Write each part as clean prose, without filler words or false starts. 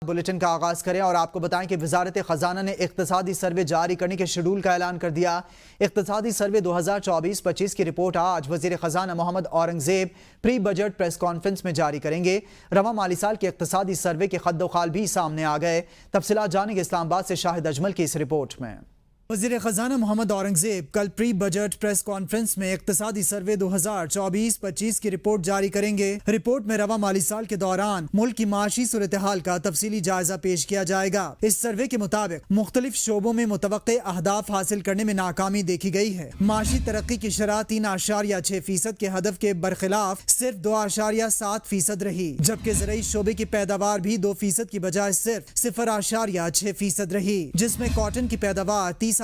Bulletin का आगाज करें और आपको बताएं कि वजारत खजाना ने इक्तिसादी सर्वे जारी करने के शेड्यूल का ऐलान कर दिया। इक्तिसादी सर्वे 2024-25 की रिपोर्ट आज वजीर खजाना Muhammad Aurangzeb pre budget press conference में जारी करेंगे। रवा माली साल के इक्तिसादी सर्वे के खद्दोखाल भी सामने आ गए। तफसीलात जानेंगे इस्लामाबाद से शाहिद अजमल की इस रिपोर्ट में। वज़ीर ख़ज़ाना मोहम्मद औरंगजेब कल प्री बजट प्रेस कॉन्फ्रेंस में इक़्तिसादी सर्वे 2024-25 की रिपोर्ट जारी करेंगे। रिपोर्ट में रवा माली साल के दौरान मुल्क की माशी सूरत हाल का तफसीली जायजा पेश किया जाएगा। इस सर्वे के मुताबिक मुख्तलिफ शोबों में मुतवक्के अहदाफ हासिल करने में नाकामी देखी गई है। माशी तरक्की की शरह 3.6% के हदफ के बरखिलाफ सिर्फ 2.7% रही, जबकि ज़राई शोबे की पैदावार भी 2% की बजाय सिर्फ 0.6% रही, जिसमें कॉटन की पैदावार 30.7%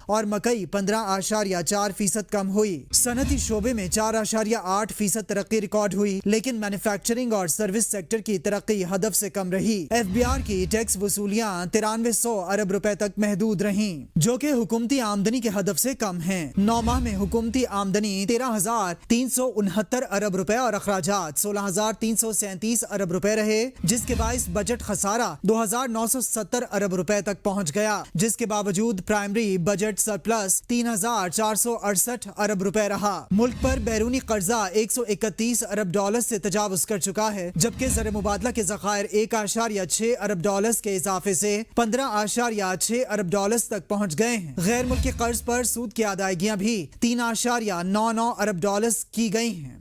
और मकई 15.4% कम हुई। सनती शोबे में 4.8% तरक्की रिकॉर्ड हुई, लेकिन मैन्युफैक्चरिंग और सर्विस सेक्टर की तरक्की हदफ से कम रही। FBR की टैक्स वसूलियां 9300 अरब रुपए तक महदूद रहीं, जो कि हुकूमती आमदनी के हदफ से कम हैं। 9 माह में हुकूमती आमदनी 13,369 अरब रुपए और अखराजात 16,337 अरब रुपए रहे, जिसके बाइस बजट खसारा 2,970 अरब रुपए तक पहुंच गया, जिसके बावजूद प्राइमरी बजट सरप्लस 3,468 अरब रुपए रहा। मुल्क पर बैरूनी कर्जा 131 अरब डॉलर से तजावुज कर चुका है, जबकि ज़र मुबादला के ज़खायर 1.6 अरब डॉलर के इजाफे से 15.6 अरब डॉलर तक पहुंच गए हैं। गैर मुल्की कर्ज पर सूद की अदायगियां भी 3.99 अरब डॉलर की गई हैं।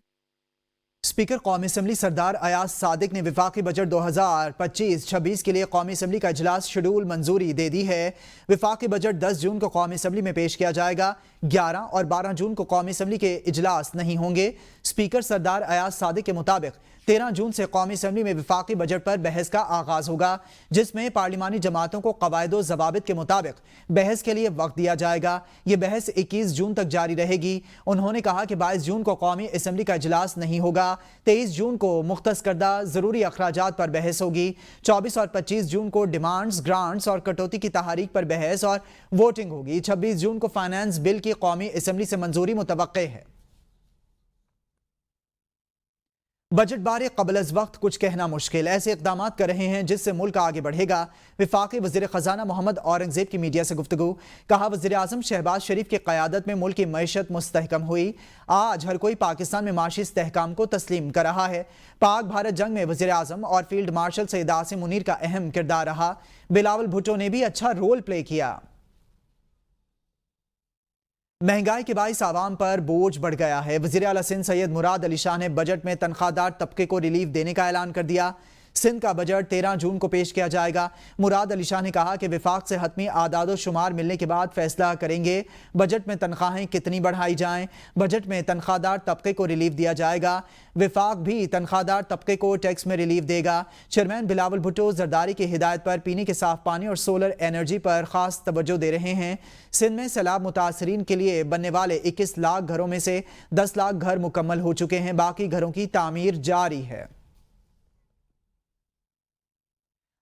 स्पीकर कौमी असम्बली सरदार अयाज सादिक ने विफाकी बजट 2025-26 के लिए कौमी असम्बली का इजलास शेड्यूल मंजूरी दे दी है। विफाकी बजट 10 जून को कौमी असम्बली में पेश किया जाएगा। 11 और 12 जून को कौमी असम्बली के इजलास नहीं होंगे। स्पीकर सरदार अयाज सादिक के मुताबिक 13 जून से कौमी असम्बली में विफाकी बजट पर बहस का आगाज होगा, जिसमें पार्लिमानी जमातों को कवायदो ज़वाबित के मुताबिक बहस के लिए वक्त दिया जाएगा। ये बहस 21 जून तक जारी रहेगी। उन्होंने कहा कि 22 जून को कौमी असम्बली का इजलास नहीं होगा। 23 जून को मुख्तस करदा ज़रूरी अखराजात पर बहस होगी। 24 और 25 जून को डिमांड्स, ग्रांट्स और कटौती की तहरीक पर बहस और वोटिंग होगी। 26 जून को फाइनेंस बिल की कौमी असम्बली से मंजूरी मुतवक्के है। बजट बारे कबल अज वक्त कुछ कहना मुश्किल, ऐसे इकदाम कर रहे हैं जिससे मुल्क आगे बढ़ेगा। विफाकी वज़ीर ख़ज़ाना मोहम्मद औरंगजेब की मीडिया से गुफ्तगू। कहा, वज़ीर आज़म शहबाज शरीफ की क़यादत में मुल्क की मईशत मुस्तहकम हुई। आज हर कोई पाकिस्तान में माशी इस्तेहकाम को तस्लीम कर रहा है। पाक भारत जंग में वज़ीर आज़म और फील्ड मार्शल सैयद आसिम मुनीर का अहम किरदार रहा। बिलावल भुट्टो ने भी अच्छा रोल प्ले किया। महंगाई के बाइस आवाम पर बोझ बढ़ गया है। वज़ीर आला सिंध सैयद मुराद अली शाह ने बजट में तनख्वाहदार तबके को रिलीफ देने का ऐलान कर दिया। सिंध का बजट 13 जून को पेश किया जाएगा। मुराद अली शाह ने कहा कि विफाक से हतमी आदाद शुमार मिलने के बाद फैसला करेंगे बजट में तनख्वाहें कितनी बढ़ाई जाएं। बजट में तनख्वाहदार तबके को रिलीफ दिया जाएगा। विफाक भी तनख्वाहदार तबके को टैक्स में रिलीफ देगा। चेयरमैन बिलावल भुट्टो जरदारी की हिदायत पर पीने के साफ पानी और सोलर एनर्जी पर खास तवज्जो दे रहे हैं। सिंध में सैलाब मुतासरीन के लिए बनने वाले 21 लाख घरों में से 10 लाख घर मुकम्मल हो चुके हैं। बाकी घरों की तामीर जारी है।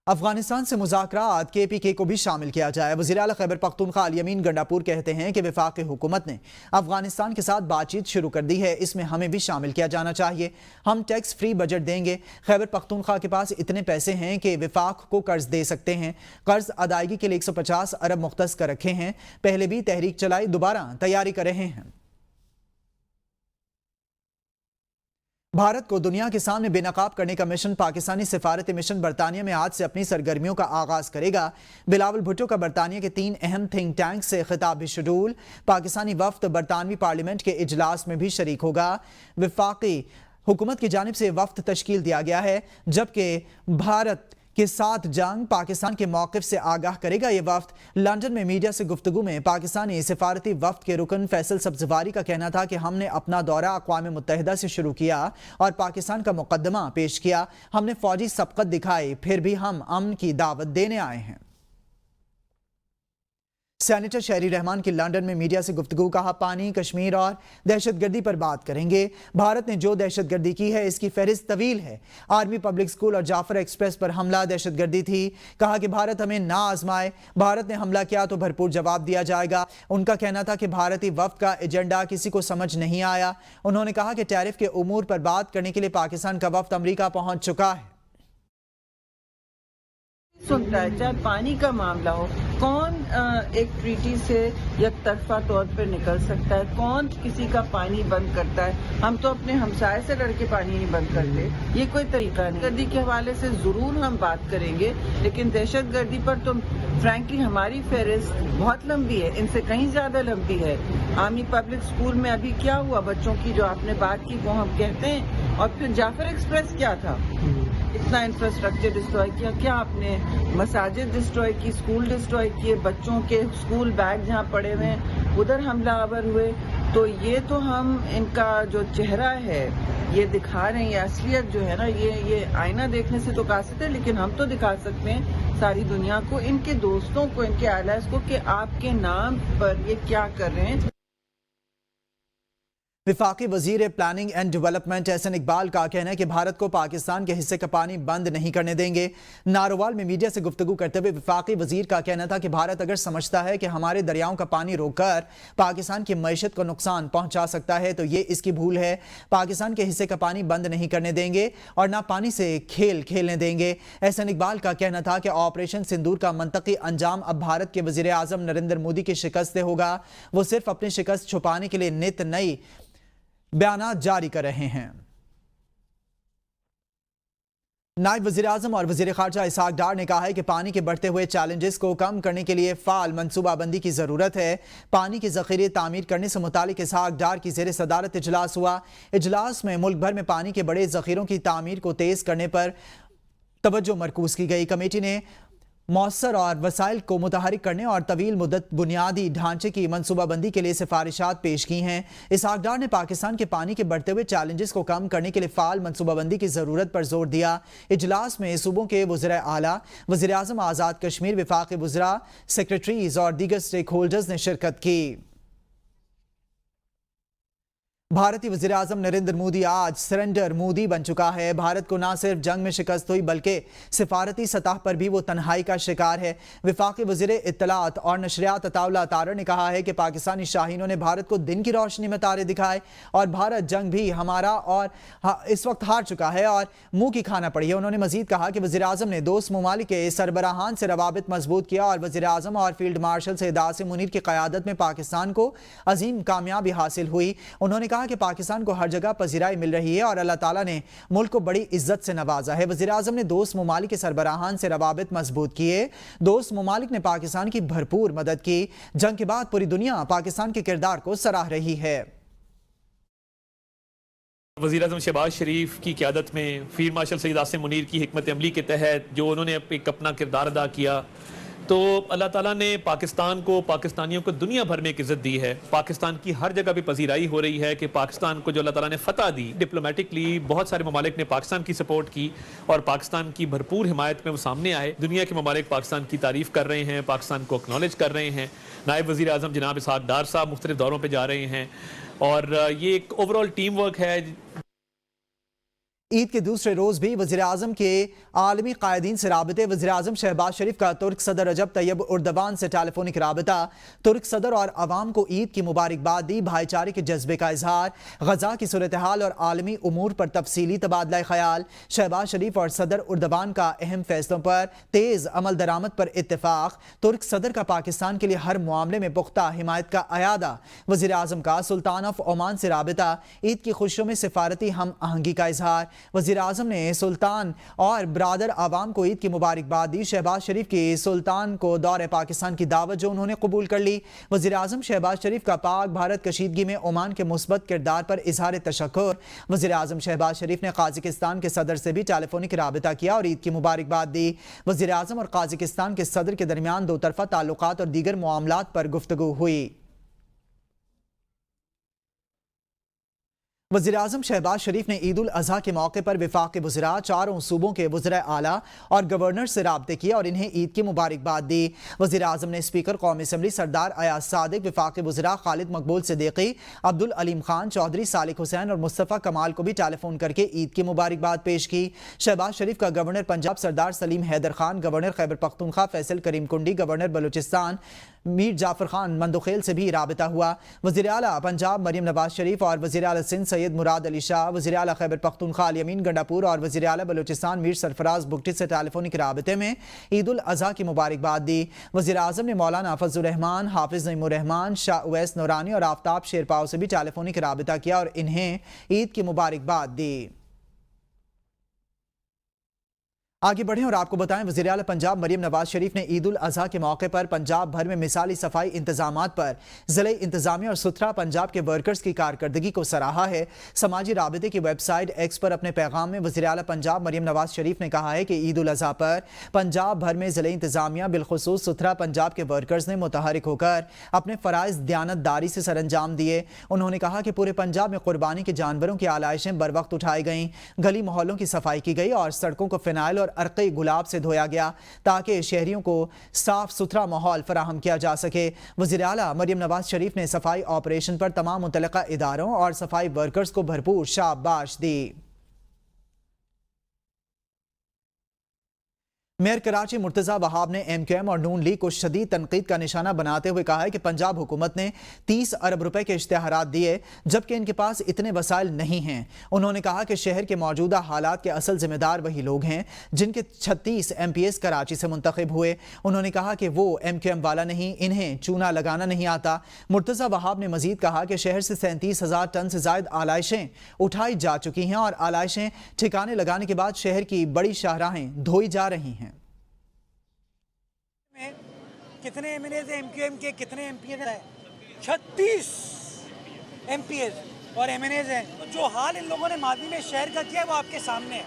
अफगानिस्तान से मुज़ाकरात KPK को भी शामिल किया जाए। वज़ीर आला खैबर पख्तूनख्वा अल यमीन गंडापुर कहते हैं कि वफाकी हुकूमत ने अफगानिस्तान के साथ बातचीत शुरू कर दी है, इसमें हमें भी शामिल किया जाना चाहिए। हम टैक्स फ्री बजट देंगे। खैबर पख्तूनख्वा के पास इतने पैसे हैं कि वफाक को कर्ज दे सकते हैं। कर्ज अदायगी के लिए 150 अरब मुख्तस कर रखे हैं। पहले भी तहरीक चलाई, दोबारा तैयारी कर रहे हैं। भारत को दुनिया के सामने बेनकाब करने का मिशन पाकिस्तानी सिफारती मिशन बरतानिया में आज से अपनी सरगर्मियों का आगाज करेगा। बिलावल भुट्टो का बरतानिया के 3 अहम थिंक टैंक से खिताब भी शेड्यूल। पाकिस्तानी वफ्द बरतानवी पार्लियामेंट के इजलास में भी शरीक होगा। विफाकी हुकूमत की जानिब से वफ्द तश्कील दिया गया है, जबकि भारत के साथ जंग पाकिस्तान के मौक़िफ़ से आगाह करेगा। ये वफ्द लंदन में मीडिया से गुफ्तगू में पाकिस्तानी सिफारती वफ्द के रुकन फैसल सब्ज़वारी का कहना था कि हमने अपना दौरा अक़वाम मुत्तहिदा से शुरू किया और पाकिस्तान का मुक़द्दमा पेश किया। हमने फ़ौजी सबक़त दिखाई, फिर भी हम अमन की दावत देने आए हैं। सेनेटर शहरी रहमान की लंदन में मीडिया से गुफ्तगू। कहा, पानी, कश्मीर और दहशतगर्दी पर बात करेंगे। भारत ने जो दहशतगर्दी की है इसकी फहरिस्त तवील है। आर्मी पब्लिक स्कूल और जाफर एक्सप्रेस पर हमला दहशतगर्दी थी। कहा कि भारत हमें ना आजमाए, भारत ने हमला किया तो भरपूर जवाब दिया जाएगा। उनका कहना था कि भारतीय वफ्द का एजेंडा किसी को समझ नहीं आया। उन्होंने कहा कि टैरिफ के उमूर पर बात करने के लिए पाकिस्तान का वफ्द अमरीका पहुंच चुका है। सुनता है, चाहे पानी का मामला हो, कौन एक ट्रीटी से एक तरफा तौर पर निकल सकता है, कौन किसी का पानी बंद करता है। हम तो अपने हमसाये से लड़ के पानी नहीं बंद करते, ये कोई तरीका नहीं। गर्दी के हवाले से जरूर हम बात करेंगे, लेकिन दहशत गर्दी पर तो फ्रैंकली हमारी फहरिस्त बहुत लंबी है, इनसे कहीं ज्यादा लंबी है। आर्मी पब्लिक स्कूल में अभी क्या हुआ, बच्चों की जो आपने बात की वो हम कहते हैं, और फिर जाफर एक्सप्रेस क्या था, इतना इंफ्रास्ट्रक्चर डिस्ट्रॉय किया, क्या आपने मसाजिद डिस्ट्रॉय की, स्कूल डिस्ट्रॉय किए, बच्चों के स्कूल बैग जहाँ पड़े हुए हैं उधर हमलावर हुए। तो ये तो हम इनका जो चेहरा है ये दिखा रहे हैं, ये असलियत जो है ना, ये आईना देखने से तो कासित है, लेकिन हम तो दिखा सकते हैं सारी दुनिया को, इनके दोस्तों को, इनके allies को, कि आपके नाम पर ये क्या कर रहे हैं। वफाकी वजीर planning and development Ahsan Iqbal का कहना है कि भारत को पाकिस्तान के हिस्से का पानी बंद नहीं करने देंगे। नारोवाल में मीडिया से गुफ्तगू करते हुए वफाकी वजीर का कहना था कि भारत अगर समझता है कि हमारे दरियाओं का पानी रोककर पाकिस्तान की मईशत को नुकसान पहुंचा सकता है तो ये इसकी भूल है। पाकिस्तान के हिस्से का पानी बंद नहीं करने देंगे और ना पानी से खेल खेलने देंगे। एहसन इकबाल का कहना था कि ऑपरेशन सिंदूर का मंतकी अंजाम अब भारत के वजीर आजम नरेंद्र मोदी की शिकस्त से होगा। वो सिर्फ अपनी शिकस्त छुपाने के लिए नित नई बयानात जारी कर रहे हैं। नायब वज़ीर-ए-आज़म और वज़ीर ख़ारजा इसहाक़ डार ने कहा है कि पानी के बढ़ते हुए चैलेंजेस को कम करने के लिए फ़ाल मनसूबाबंदी की ज़रूरत है। पानी के ज़ख़ीरे तामीर करने से मुतालिक इसहाक़ डार की ज़ेर सदारत इजलास हुआ। इजलास में मुल्क भर में पानी के बड़े ज़ख़ीरों की तामीर को तेज़ करने पर तवज्जो मरकूज़ की गई। कमेटी ने मौसर और वसाइल को मुतहरिक करने और तवील मुद्दत बुनियादी ढांचे की मनसूबाबंदी के लिए सिफारिशात पेश की हैं। इसहाक़ डार ने पाकिस्तान के पानी के बढ़ते हुए चैलेंजेस को कम करने के लिए फ़ाल मनसूबाबंदी की ज़रूरत पर जोर दिया। इजलास में सूबों के वज़ीर आला, वज़ीर आज़म आज़ाद कश्मीर, वफाक़ी वज़रा, सेक्रेटरीज़ और दीगर स्टेक होल्डर्स ने शिरकत की। भारतीय वज़ीर आज़म नरेंद्र मोदी आज सरेंडर मोदी बन चुका है। भारत को न सिर्फ जंग में शिकस्त हुई बल्कि सिफारती सतह पर भी वो तन्हाई का शिकार है। वफाकी वज़ीर इत्तलात और नशरियात अताउल्लाह तारर ने कहा है कि पाकिस्तानी शाहीनों ने भारत को दिन की रोशनी में तारे दिखाए और भारत जंग भी हमारा और इस वक्त हार चुका है और मुंह की खाना पड़ी है। उन्होंने मजीद कहा कि वज़ीर आज़म ने दोस्त ममालिक के सरबराहान से रवाबित मजबूत किया और वज़ीर आज़म और फील्ड मार्शल सैयद आसिम मुनीर की क़यादत में पाकिस्तान को अजीम कामयाबी हासिल हुई। उन्होंने कहा कि पाकिस्तान को हर जगह पजीराई मिल रही है और अल्लाह ताला ने मुल्क को बड़ी इज्जत से नवाजा है। वज़ीर आज़म ने दोस्त ममालिक के सरबराहान से रवाबित मजबूत किए। दोस्त ममालिक ने पाकिस्तान की भरपूर मदद की। जंग के बाद पूरी दुनिया पाकिस्तान के किरदार को सराह रही है। वज़ीर आज़म शहबाज शरीफ की क़यादत में फील्ड मार्शल सैयद आसिम मुनीर की हिकमत अमली के तहत जो उन्होंने एक अपना किरदार अदा किया, तो अल्लाह ताला ने पाकिस्तान को, पाकिस्तानियों को दुनिया भर में एक इज़्ज़त दी है। पाकिस्तान की हर जगह पे पजीराई हो रही है कि पाकिस्तान को जो अल्लाह ताला ने फ़तह दी, डिप्लोमेटिकली बहुत सारे ममालिक ने पाकिस्तान की सपोर्ट की और पाकिस्तान की भरपूर हिमायत में वो सामने आए। दुनिया के ममालिक पाकिस्तान की तारीफ़ कर रहे हैं, पाकिस्तान को एक्नॉलेज कर रहे हैं। नायब वज़ीर आज़म जनाब इसहाक़ डार साहब मुख्तलिफ दौरों पर जा रहे हैं और ये एक ओवरऑल टीम वर्क है। ईद के दूसरे रोज़ भी वज़ीर आज़म के आलमी कायदीन से राबते। वज़ीर आज़म शहबाज शरीफ का तुर्क सदर रजब तैयब उर्दवान से टेलीफोनिक राबता। तुर्क सदर और आवाम को ईद की मुबारकबाद दी। भाईचारे के जज्बे का इजहार, गजा की सूरत हाल और आलमी उमूर पर तफसीली तबादला ख्याल। शहबाज शरीफ और सदर उर्दवान का अहम फैसलों पर तेज़ अमल दरामद पर इत्तेफाक। तुर्क सदर का पाकिस्तान के लिए हर मामले में पुख्ता हिमायत का अयादा। वज़ीर आज़म का सुल्तान ऑफ ओमान से राबता। ईद की खुशियों में सिफारती हम आहंगी का इजहार। वज़ीर आज़म ने सुल्तान और ब्रादर आवाम को ईद की मुबारकबाद दी। शहबाज शरीफ की सुल्तान को दौरे पाकिस्तान की दावत जो उन्होंने कबूल कर ली। वज़ीर आज़म शहबाज शरीफ का पाक भारत कशीदगी में ओमान के मुस्बत किरदार पर इजहार तशक्कुर। वज़ीर आज़म शहबाज शरीफ ने काज़िकिस्तान के सदर से भी टेलीफोनिक राबता किया और ईद की मुबारकबाद दी। वज़ीर आज़म और काज़िकिस्तान के सदर के दरमियान दो तरफ़ा ताल्लुकात और दीगर मामलात पर गुफ्तगू हुई। वज़ीर आज़म शहबाज शरीफ ने ईद उल अज़हा के मौके पर वफाक़ी वज़रा, चारों सूबों के वज़रा आला और गवर्नर से राब्ते किए और इन्हें ईद की मुबारकबाद दी। वज़ीर आज़म ने स्पीकर कौमी असम्बली सरदार अयाज सादिक, वफाक़ी वज़रा खालिद मकबूल सिद्दीकी, अब्दुल अलीम खान चौधरी, सालिक हुसैन और मुस्तफ़ा कमाल को भी टेलीफोन करके ईद की मुबारकबाद पेश की। शहबाज शरीफ का गवर्नर पंजाब सरदार सलीम हैदर खान, गवर्नर खैबर पख्तूनख्वा फैसल करीम कुंडी, गवर्नर बलूचिस्तान मीर जाफर खान मंदोखेल से भी राबता हुआ। वज़ीर आला पंजाब मरीम नवाज शरीफ और वज़ीर आला सिंध सैयद मुराद अली शाह, वज़ीर आला खैबर पख्तूनख्वा अल-यमीन गंडापुर और वज़ीर आला बलूचिस्तान मीर सरफराज बुगटी से टेलीफोनिक राबते में ईद उल अज़हा की मुबारकबाद दी। वज़ीर आज़म ने मौलाना फजलुर रहमान, हाफिज़ नईमुर रहमान, शाह उवैस नूरानी और आफ्ताब शेरपाव से भी टेलीफोनिक राबता किया और इन्हें ईद की मुबारकबाद दी। आगे बढ़ें और आपको बताएं, वज़ीर आला पंजाब मरियम नवाज शरीफ ने ईद उल अज़हा के मौके पर पंजाब भर में मिसाली सफाई इंतजामात पर ज़िले इंतजामिया और सुथरा पंजाब के वर्कर्स की कारकर्दगी को सराहा है। समाजी राबिते की वेबसाइट एक्स पर अपने पैगाम में वज़ीर आला पंजाब मरियम नवाज शरीफ ने कहा है कि ईद उल अज़हा पर पंजाब भर में ज़िले इंतजामिया बिलखुसूस सुथरा पंजाब के वर्कर्स ने मुतहरिक होकर अपने फ़राइज़ दयानतदारी से सरअंजाम दिए। उन्होंने कहा कि पूरे पंजाब में कुर्बानी के जानवरों की आलाइशें बर वक्त उठाई गईं, गली मोहल्लों की सफाई की गई और सड़कों को फिनाइल और अर्क़े गुलाब से धोया गया ताकि शहरियों को साफ सुथरा माहौल फराहम किया जा सके। वज़ीर आला मरियम नवाज शरीफ ने सफाई ऑपरेशन पर तमाम मुतल्लिका इदारों और सफाई वर्कर्स को भरपूर शाबाश दी। मेयर कराची मुर्तज़ा वहाब ने MQM और नून लीग को शदीद तनकीद का निशाना बनाते हुए कहा है कि पंजाब हुकूमत ने 30 अरब रुपए के इश्तिहारात दिए जबकि इनके पास इतने वसाइल नहीं हैं। उन्होंने कहा कि शहर के मौजूदा हालात के असल जिम्मेदार वही लोग हैं जिनके 36 MPs कराची से मुंतखब हुए। उन्होंने कहा कि वो MQM वाला नहीं, इन्हें चूना लगाना नहीं आता। मुर्तज़ा वहाब ने मजीद कहा कि शहर से 37,000 टन से ज़ायद आलाइशें उठाई जा चुकी हैं और आलाइशें ठिकाने लगाने के बाद शहर की बड़ी शाहराहें धोई जा रही हैं। कितने MNAs MQM के, कितने MPs हैं? 36 MPs और MNAs हैं। तो जो हाल इन लोगों ने माजी में शहर का किया है वो आपके सामने है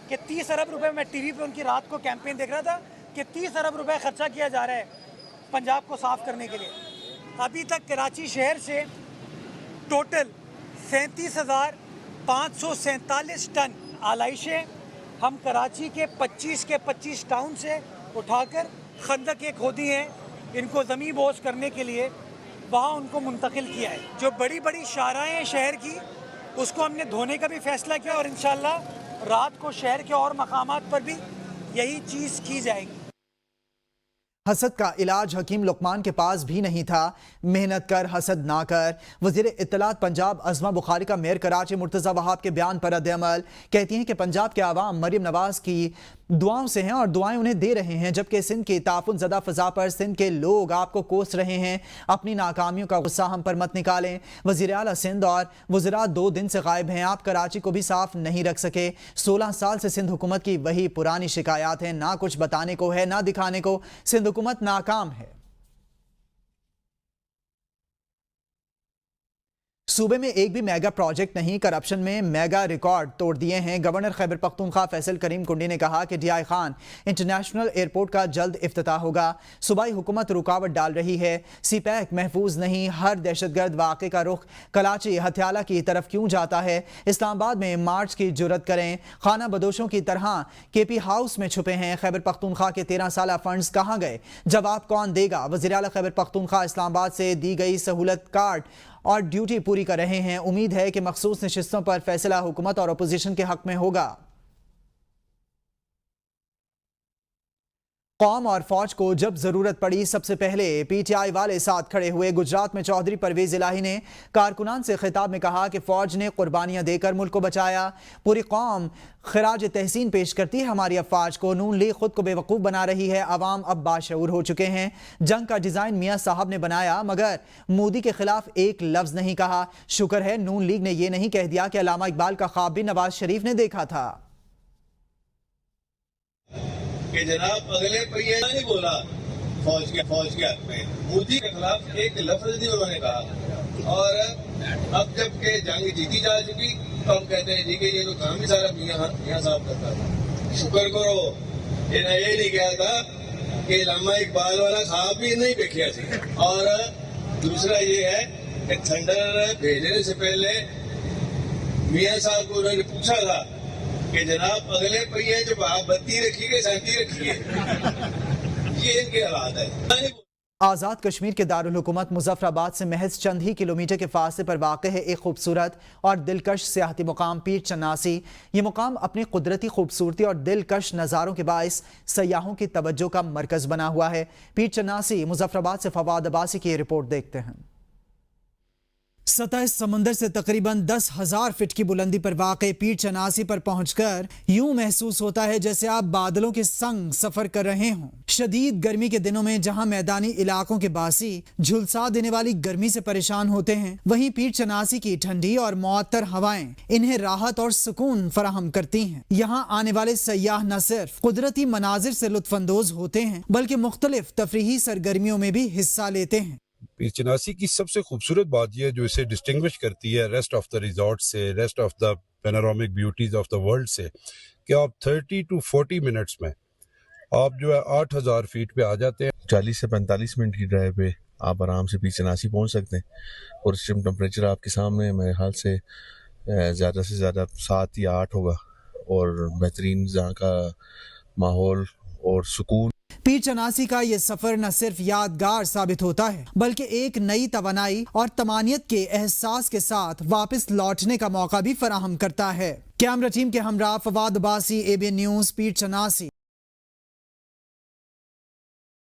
कि 30 अरब रुपए, मैं टीवी पे उनकी रात को कैंपेन देख रहा था कि 30 अरब रुपए खर्चा किया जा रहा है पंजाब को साफ करने के लिए। अभी तक कराची शहर से टोटल 37,547 टन आलाइशें हम कराची के 25 टाउन से उठाकर खंदक एक खोदी हैं, इनको ज़मीं बोझ करने के लिए वहाँ उनको मुंतकिल किया है। जो बड़ी बड़ी शाहराहें हैं शहर की उसको हमने धोने का भी फैसला किया और इंशाल्लाह रात को शहर के और मकामात पर भी यही चीज़ की जाएगी। हसद का इलाज हकीम लुकमान के पास भी नहीं था, मेहनत कर हसद ना कर। वज़ीर इत्तलात पंजाब अज़मा बुखारी का मेयर कराची मुर्तज़ा वहाब के बयान पर रद्द-ए-अमल। कहती हैं कि पंजाब के आवाम मरियम नवाज की दुआओं से हैं और दुआएं उन्हें दे रहे हैं, जबकि सिंध की ताफुन ज़दा फ़ज़ा पर सिंध के लोग आपको कोस रहे हैं। अपनी नाकामियों का गुस्सा हम पर मत निकालें। वज़ीर आला सिंध और वज़रा 2 दिन से गायब हैं, आप कराची को भी साफ नहीं रख सके। 16 साल से सिंध हुकूमत की वही पुरानी शिकायत है, ना कुछ बताने को है ना दिखाने को। सिंध हुकूमत नाकाम है। सूबे में एक भी मेगा प्रोजेक्ट नहीं, करप्शन में मेगा रिकॉर्ड तोड़ दिए हैं। गवर्नर खैबर पख्तूनख्वा फैसल करीम कुंडी ने कहा कि DI खान इंटरनेशनल एयरपोर्ट का जल्द इफ्तिताह होगा। सूबाई हुकूमत रुकावट डाल रही है। CPEC महफूज नहीं, हर दहशतगर्द वाक़े का रुख कराची हथियाला की तरफ क्यों जाता है? इस्लामाबाद में मार्च की जुर्रत करें, खाना बदोशों की तरह KP हाउस में छुपे हैं। खैबर पख्तूनख्वा के 13 साला फंड्स कहाँ गए? जवाब कौन देगा? वज़ीर आला खैबर पख्तूनख्वा इस्लामाबाद से दी गई सहूलत कार्ड और ड्यूटी पूरी कर रहे हैं। उम्मीद है कि मखसूस नशिस्तों पर फैसला हुकूमत और अपोजिशन के हक में होगा। कौम और फौज को जब जरूरत पड़ी सबसे पहले PTI वाले साथ खड़े हुए। गुजरात में चौधरी परवेज इलाही ने कारकुनान से खिताब में कहा कि फौज ने कुर्बानियां देकर मुल्क को बचाया। पूरी कौम खिराज तहसीन पेश करती है हमारी अफवाज को। नून लीग खुद को बेवकूफ़ बना रही है, अवाम अब बाशऊर हो चुके हैं। जंग का डिज़ाइन मियाँ साहब ने बनाया मगर मोदी के खिलाफ एक लफ्ज़ नहीं कहा। शुक्र है नून लीग ने यह नहीं कह दिया कि अल्लामा इकबाल का ख्वाब भी नवाज शरीफ ने देखा था कि जनाब अगले पहिए नहीं बोला फौज के हक में, मोदी के खिलाफ एक लफ्ज नहीं उन्होंने कहा। और अब जब के जंग जीती जा चुकी तो हम कहते हैं जी कि ये तो काम ही सारा मियाँ साहब करता था। शुक्र करो इन्हें ये नहीं कहा था कि अल्लामा इकबाल वाला ख्वाब भी नहीं देखिया सी। और दूसरा ये है कि थंडर भेजने से पहले मियाँ साहब को उन्होंने पूछा था कि जनाब अगले पहिए जब आप बत्ती रखिए शांति रखिए। ये इनके हालात है। आज़ाद कश्मीर के दारुल हुकूमत मुजफ्फराबाद से महज चंद ही किलोमीटर के फासले पर वाक़ है एक खूबसूरत और दिलकश सियाहती मुकाम पीर चन्नासी। ये मुकाम अपनी कुदरती खूबसूरती और दिलकश नज़ारों के बाइस सयाहों की तवज्जो का मरकज़ बना हुआ है। पीर चन्नासी मुजफ्फराबाद से फवाद अब्बासी की रिपोर्ट देखते हैं। सतह समंदर से तकरीबन 10,000 फीट की बुलंदी पर वाक़ पीर चनासी पर पहुंचकर यूं महसूस होता है जैसे आप बादलों के संग सफर कर रहे हों। शदीद गर्मी के दिनों में जहां मैदानी इलाकों के बासी झुलसा देने वाली गर्मी से परेशान होते हैं, वहीं पीर चनासी की ठंडी और मुअत्तर हवाएं इन्हें राहत और सुकून फराहम करती हैं। यहाँ आने वाले सयाह न सिर्फ कुदरती मनाजिर से लुत्फानंदोज होते हैं बल्कि मुख्तलिफ तफरीही सरगर्मियों में भी हिस्सा लेते हैं। पीर चनासी की सबसे खूबसूरत बात यह है जो इसे डिस्टिंग्विश करती है रेस्ट ऑफ द रिजॉर्ट से, rest of the panoramic beauties of the world से, कि आप 30 to 40 मिनट्स में आप जो है 8,000 फीट पे आ जाते हैं। 40 से 45 मिनट की ड्राइव पे आप आराम से पीर चनासी पहुंच सकते हैं और इस टाइम टेम्परेचर आपके सामने मेरे ख्याल से ज़्यादा से ज़्यादा 7 या 8 होगा और बेहतरीन यहाँ का माहौल और सुकून। पीर चनासी का ये सफर न सिर्फ यादगार साबित होता है बल्कि एक नई तवानाई और तमानियत के एहसास के साथ वापस लौटने का मौका भी फराहम करता है। कैमरा टीम के हमरा फवाद बासी, ABN न्यूज़, पीर चनासी।